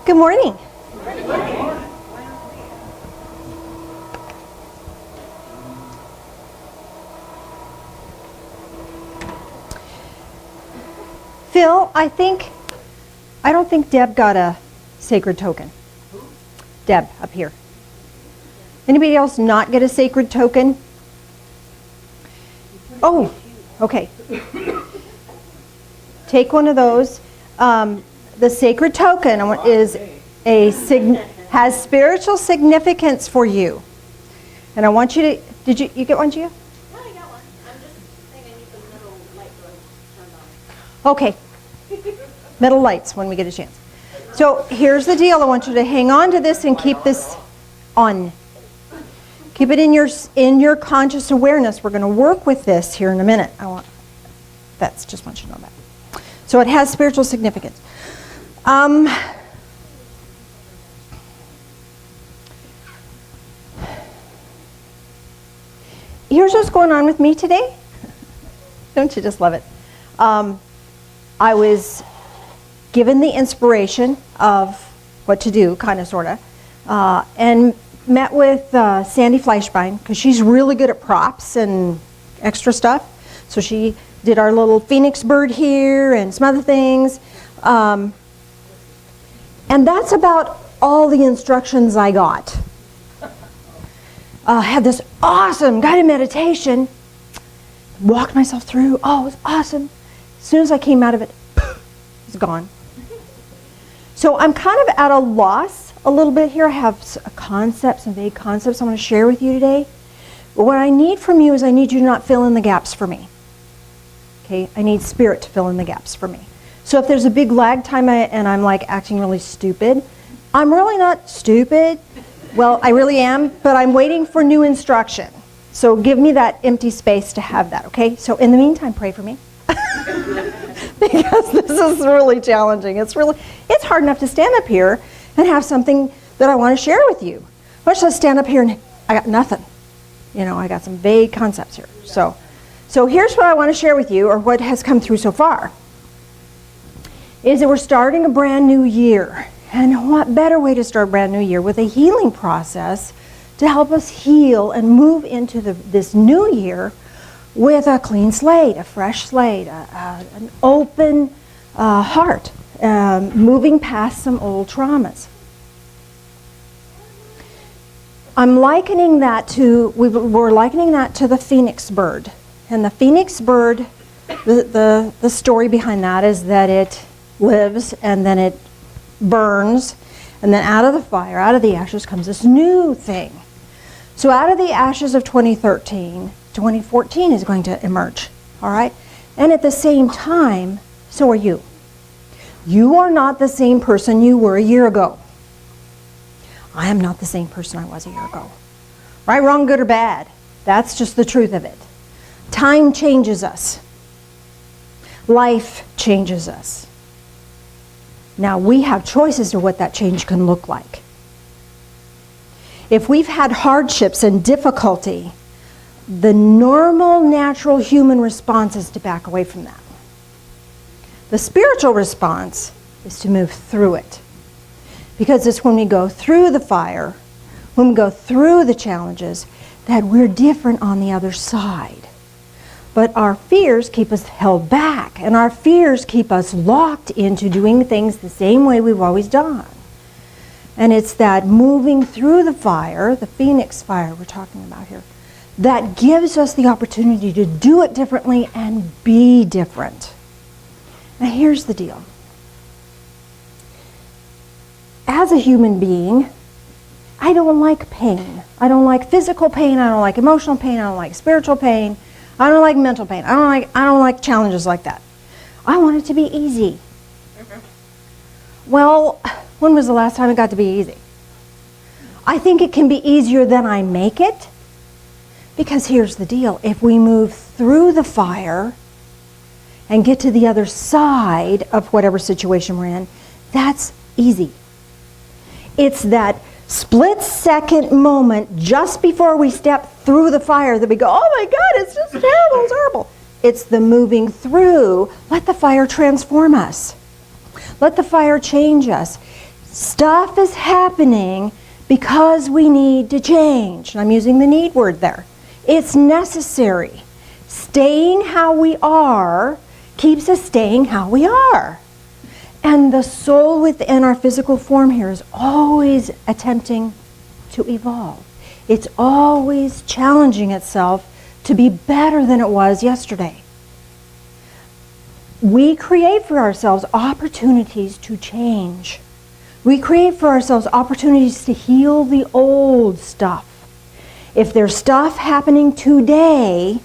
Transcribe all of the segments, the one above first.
Good morning. Phil, I don't think Deb got a sacred token. Deb, up here. Anybody else not get a sacred token? Oh, okay. Take one of those. The sacred token has spiritual significance for you. And I want you to, did you get one, Gia? No, I got one. I'm just saying I need the middle light turned on. Okay. Metal lights when we get a chance. So here's the deal. I want you to hang on to this and keep this on. Keep it in your conscious awareness. We're going to work with this here in a minute. Just want you to know that. So it has spiritual significance. Here's what's going on with me today. Don't you just love it? I was given the inspiration of what to do, kind of, sort of, and met with Sandy Fleischbein, because she's really good at props and extra stuff. So she did our little phoenix bird here and some other things. And that's about all the instructions I got. I had this awesome guided meditation, walked myself through. Oh, it was awesome. As soon as I came out of it, it's gone. So I'm kind of at a loss a little bit here. I have some vague concepts I want to share with you today. But what I need from you is I need you to not fill in the gaps for me. Okay, I need spirit to fill in the gaps for me. So if there's a big lag time and I'm like acting really stupid, I'm really not stupid. Well, I really am, but I'm waiting for new instruction. So give me that empty space to have that, okay? So in the meantime, pray for me. Because this is really challenging. It's hard enough to stand up here and have something that I want to share with you. Much less stand up here and I got nothing. I got some vague concepts here. So here's what I want to share with you, or what has come through so far, is that we're starting a brand new year. And what better way to start a brand new year with a healing process to help us heal and move into this new year with a clean slate, a fresh slate, an open heart, moving past some old traumas. We're likening that to the phoenix bird. And the phoenix bird, the story behind that is that it lives and then it burns, and then out of the fire, out of the ashes comes this new thing. So out of the ashes of 2013, 2014 is going to emerge, all right? And at the same time, so are you. You are not the same person you were a year ago. I am not the same person I was a year ago. Right, wrong, good, or bad. That's just the truth of it. Time changes us. Life changes us. Now we have choices to what that change can look like. If we've had hardships and difficulty, the normal, natural human response is to back away from that. The spiritual response is to move through it. Because it's when we go through the fire, when we go through the challenges, that we're different on the other side. But our fears keep us held back, and our fears keep us locked into doing things the same way we've always done. And it's that moving through the fire, the phoenix fire we're talking about here, that gives us the opportunity to do it differently and be different. Now here's the deal. As a human being, I don't like pain. I don't like physical pain. I don't like emotional pain. I don't like spiritual pain. I don't like mental pain. I don't like challenges like that. I want it to be easy. Well, when was the last time it got to be easy? I think it can be easier than I make it. Because here's the deal. If we move through the fire and get to the other side of whatever situation we're in, that's easy. It's that split-second moment just before we step through the fire that we go, oh my God, it's just terrible, it's horrible. It's the moving through. Let the fire transform us. Let the fire change us. Stuff is happening because we need to change. And I'm using the need word there. It's necessary. Staying how we are keeps us staying how we are. And the soul within our physical form here is always attempting to evolve. It's always challenging itself to be better than it was yesterday. We create for ourselves opportunities to change. We create for ourselves opportunities to heal the old stuff. If there's stuff happening today,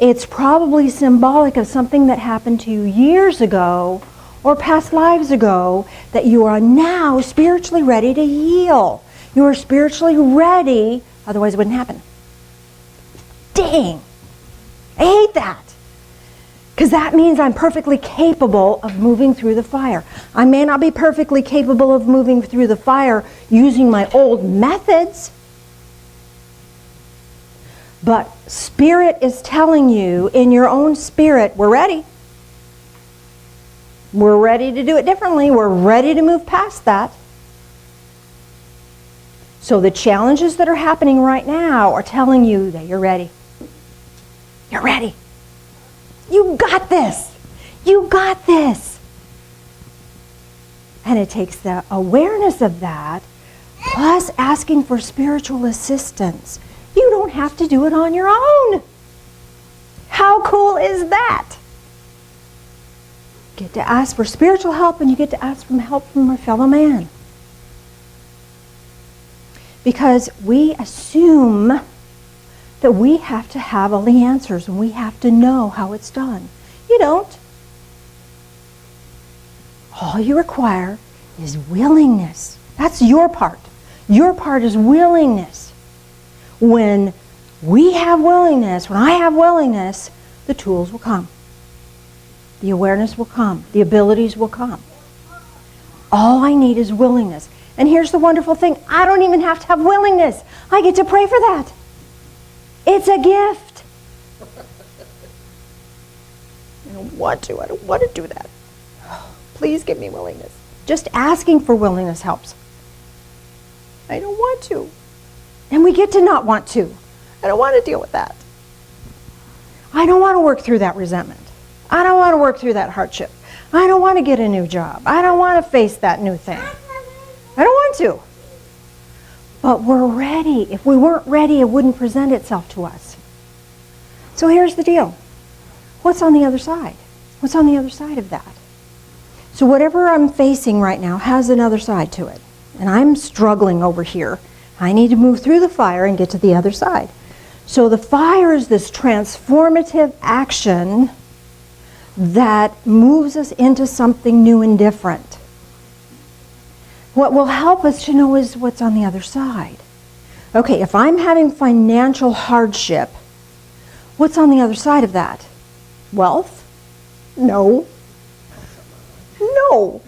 it's probably symbolic of something that happened to you years ago or past lives ago that you are now spiritually ready to heal. You are spiritually ready, otherwise it wouldn't happen. Dang! I hate that. Because that means I'm perfectly capable of moving through the fire. I may not be perfectly capable of moving through the fire using my old methods, but Spirit is telling you in your own spirit, we're ready. We're ready to do it differently. We're ready to move past that. So the challenges that are happening right now are telling you that you're ready. You're ready. You got this. You got this. And it takes the awareness of that plus asking for spiritual assistance. You don't have to do it on your own. How cool is that? You get to ask for spiritual help and you get to ask for help from a fellow man. Because we assume that we have to have all the answers and we have to know how it's done. You don't. All you require is willingness. That's your part. Your part is willingness. When we have willingness, when I have willingness, the tools will come. The awareness will come. The abilities will come. All I need is willingness. And here's the wonderful thing. I don't even have to have willingness. I get to pray for that. It's a gift. I don't want to. I don't want to do that. Please give me willingness. Just asking for willingness helps. I don't want to. And we get to not want to. I don't want to deal with that. I don't want to work through that resentment. I don't want to work through that hardship. I don't want to get a new job. I don't want to face that new thing. I don't want to. But we're ready. If we weren't ready, it wouldn't present itself to us. So here's the deal. What's on the other side? What's on the other side of that? So whatever I'm facing right now has another side to it. And I'm struggling over here. I need to move through the fire and get to the other side. So the fire is this transformative action that moves us into something new and different. What will help us to know is what's on the other side. Okay, if I'm having financial hardship, what's on the other side of that? Wealth? No. No.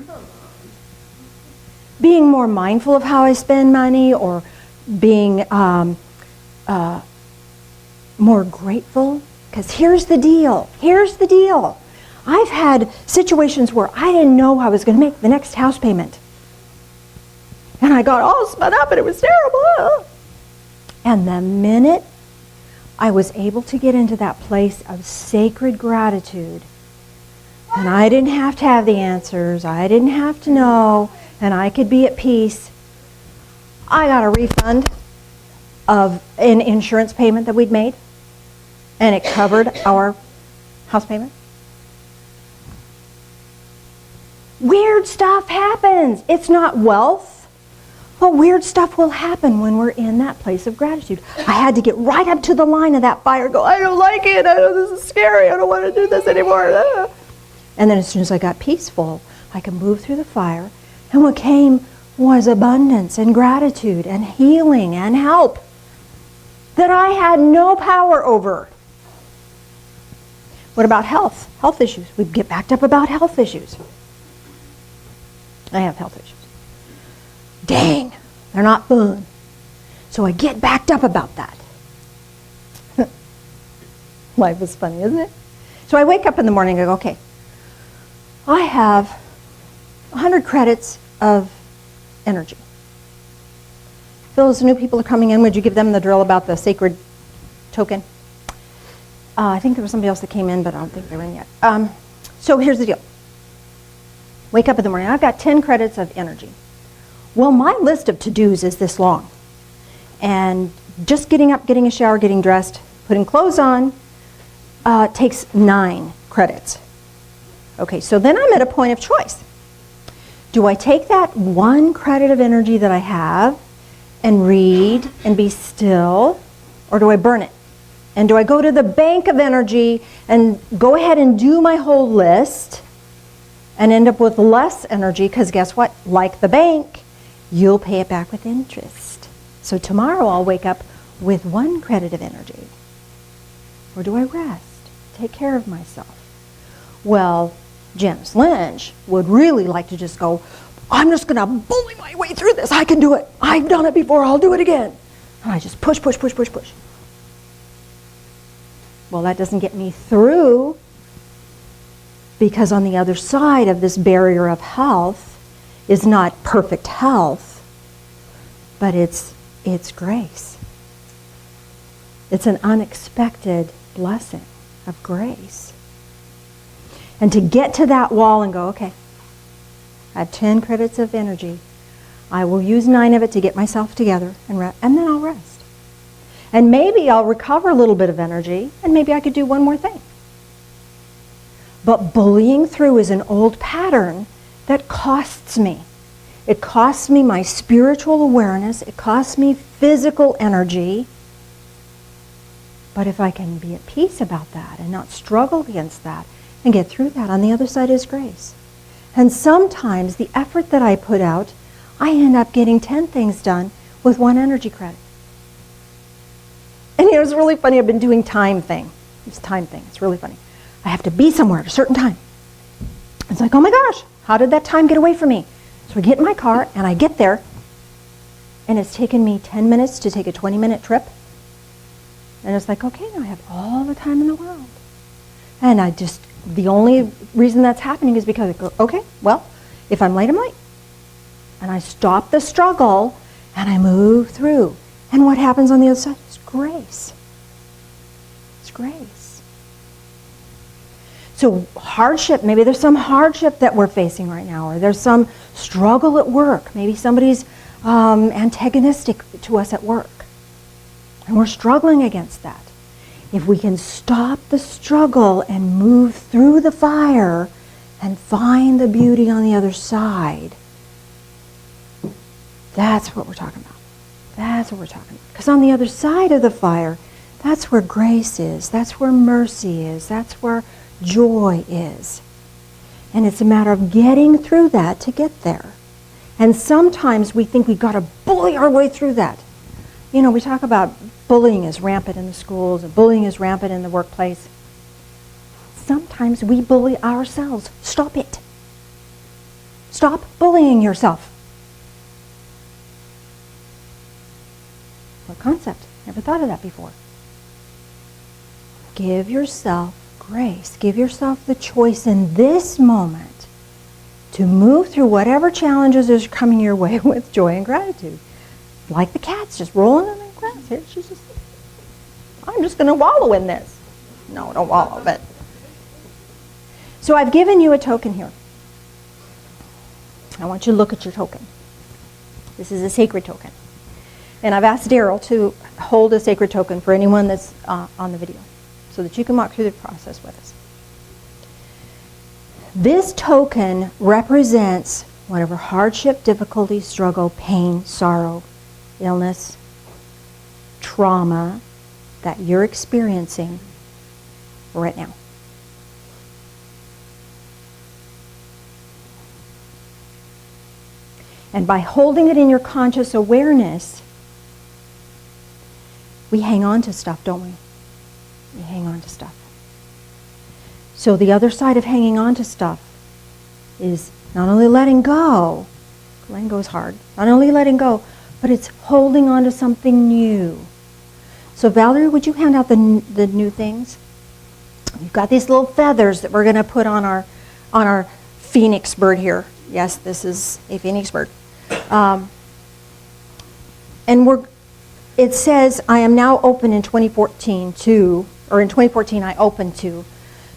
Being more mindful of how I spend money, or being more grateful. Because here's the deal. Here's the deal. I've had situations where I didn't know I was going to make the next house payment. And I got all spun up and it was terrible. And the minute I was able to get into that place of sacred gratitude, and I didn't have to have the answers, I didn't have to know, and I could be at peace, I got a refund of an insurance payment that we'd made, and it covered our house payment. Weird stuff happens. It's not wealth. But weird stuff will happen when we're in that place of gratitude. I had to get right up to the line of that fire and go, I don't like it. I know this is scary. I don't want to do this anymore. And then as soon as I got peaceful, I could move through the fire. And what came was abundance and gratitude and healing and help that I had no power over. What about health? Health issues. We get backed up about health issues. I have health issues. Dang, they're not fun. So I get backed up about that. Life is funny, isn't it? So I wake up in the morning and go, okay, I have 100 credits of energy. Phil, as new people are coming in, would you give them the drill about the sacred token? I think there was somebody else that came in, but I don't think they're in yet. So here's the deal. Wake up in the morning. I've got 10 credits of energy. Well, my list of to-dos is this long. And just getting up, getting a shower, getting dressed, putting clothes on takes 9 credits. Okay, so then I'm at a point of choice. Do I take that 1 credit of energy that I have and read and be still, or do I burn it? And do I go to the bank of energy and go ahead and do my whole list and end up with less energy? Because guess what? Like the bank, you'll pay it back with interest. So tomorrow I'll wake up with 1 credit of energy. Or do I rest? Take care of myself? Well, Janice Lynch would really like to just go, I'm just going to bully my way through this. I can do it. I've done it before. I'll do it again. And I just push, push, push, push, push. Well, that doesn't get me through, because on the other side of this barrier of health is not perfect health, but it's grace. It's an unexpected blessing of grace. And to get to that wall and go, okay, I have 10 credits of energy. I will use 9 of it to get myself together and then I'll rest. And maybe I'll recover a little bit of energy, and maybe I could do one more thing. But bullying through is an old pattern that costs me. It costs me my spiritual awareness. It costs me physical energy. But if I can be at peace about that and not struggle against that and get through that, on the other side is grace. And sometimes the effort that I put out, I end up getting 10 things done with 1 energy credit. And it's really funny. I've been doing time thing. It's time thing. It's really funny. I have to be somewhere at a certain time. It's like, oh my gosh, how did that time get away from me? So I get in my car and I get there, and it's taken me 10 minutes to take a 20-minute trip. And it's like, okay, now I have all the time in the world. And the only reason that's happening is because I go, okay, well, if I'm late, I'm late. And I stop the struggle and I move through. And what happens on the other side is grace. It's grace. So hardship, maybe there's some hardship that we're facing right now, or there's some struggle at work. Maybe somebody's antagonistic to us at work, and we're struggling against that. If we can stop the struggle and move through the fire and find the beauty on the other side, that's what we're talking about. That's what we're talking about. Because on the other side of the fire, that's where grace is. That's where mercy is. That's where joy is. And it's a matter of getting through that to get there. And sometimes we think we've got to bully our way through that. You know, we talk about bullying is rampant in the schools, and bullying is rampant in the workplace. Sometimes we bully ourselves. Stop it. Stop bullying yourself. What concept? Never thought of that before. Give yourself grace. Give yourself the choice in this moment to move through whatever challenges is coming your way with joy and gratitude. Like the cat's just rolling in the grass. Here, she's just, I'm just going to wallow in this. No, don't wallow, but. So I've given you a token here. I want you to look at your token. This is a sacred token. And I've asked Daryl to hold a sacred token for anyone that's on the video, so that you can walk through the process with us. This token represents whatever hardship, difficulty, struggle, pain, sorrow, illness, trauma that you're experiencing right now. And by holding it in your conscious awareness, we hang on to stuff, don't we? We hang on to stuff. So the other side of hanging on to stuff is not only letting go is hard, not only letting go, but it's holding on to something new. So Valerie, would you hand out the new things? You've got these little feathers that we're going to put on our phoenix bird here. Yes, this is a phoenix bird. And it says, I am now open in 2014 to, or in 2014 I opened to.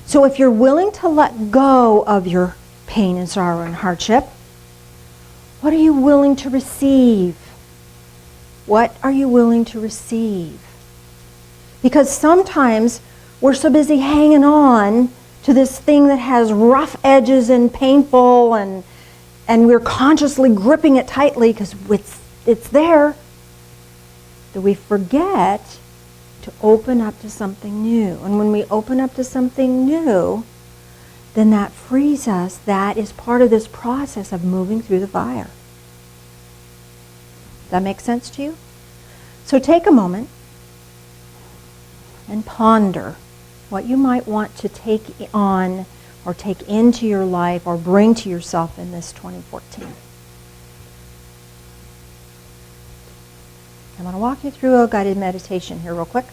So if you're willing to let go of your pain and sorrow and hardship, what are you willing to receive? What are you willing to receive? Because sometimes we're so busy hanging on to this thing that has rough edges and painful, and we're consciously gripping it tightly because it's there, that we forget to open up to something new. And when we open up to something new, then that frees us. That is part of this process of moving through the fire. That makes sense to you? So take a moment and ponder what you might want to take on or take into your life or bring to yourself in this 2014. I'm going to walk you through a guided meditation here real quick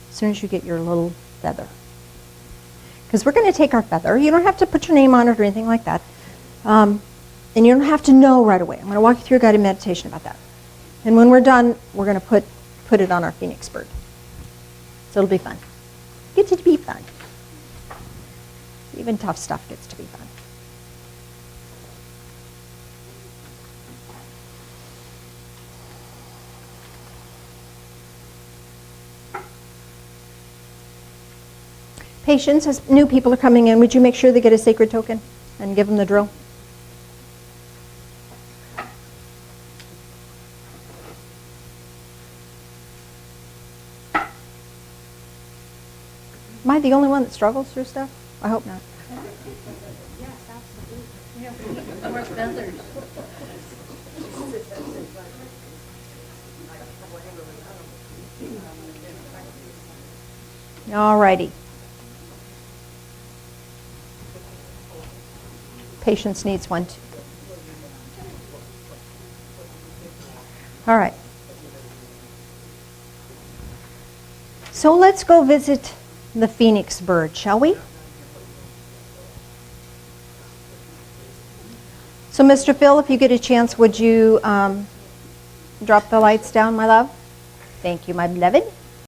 as soon as you get your little feather. Because we're going to take our feather. You don't have to put your name on it or anything like that. And you don't have to know right away. I'm going to walk you through a guided meditation about that. And when we're done, we're going to put it on our phoenix bird. So it'll be fun. Get to be fun. Even tough stuff gets to be fun. Patients, as new people are coming in, would you make sure they get a sacred token and give them the drill? Am I the only one that struggles through stuff? I hope not. Yes, absolutely. More feathers. All righty. Patience needs one too. All right. So let's go visit the phoenix bird, shall we? So Mr. Phil, if you get a chance, would you drop the lights down, my love? Thank you, my beloved.